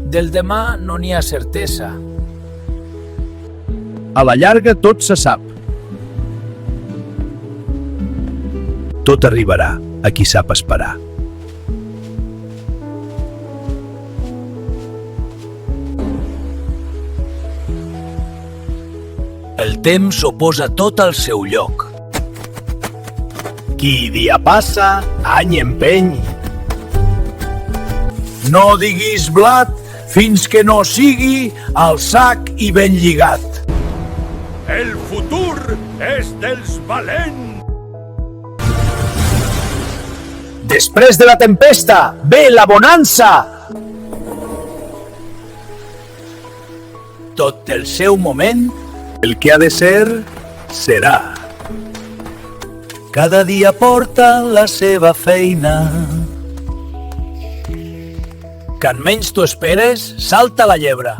Del demà no n'hi ha certesa. A la llarga tot se sap. Tot arribarà a qui sap esperar. El temps ho posa tot al seu lloc. Qui dia passa, any empeny. No diguis blat fins que no sigui al sac i ben lligat. El futur és dels valents. Després de la tempesta ve la bonança. Tot té el seu moment. El que ha de ser, serà. Cada dia porta la seva feina. Quan menys t'ho esperes, salta la llebre.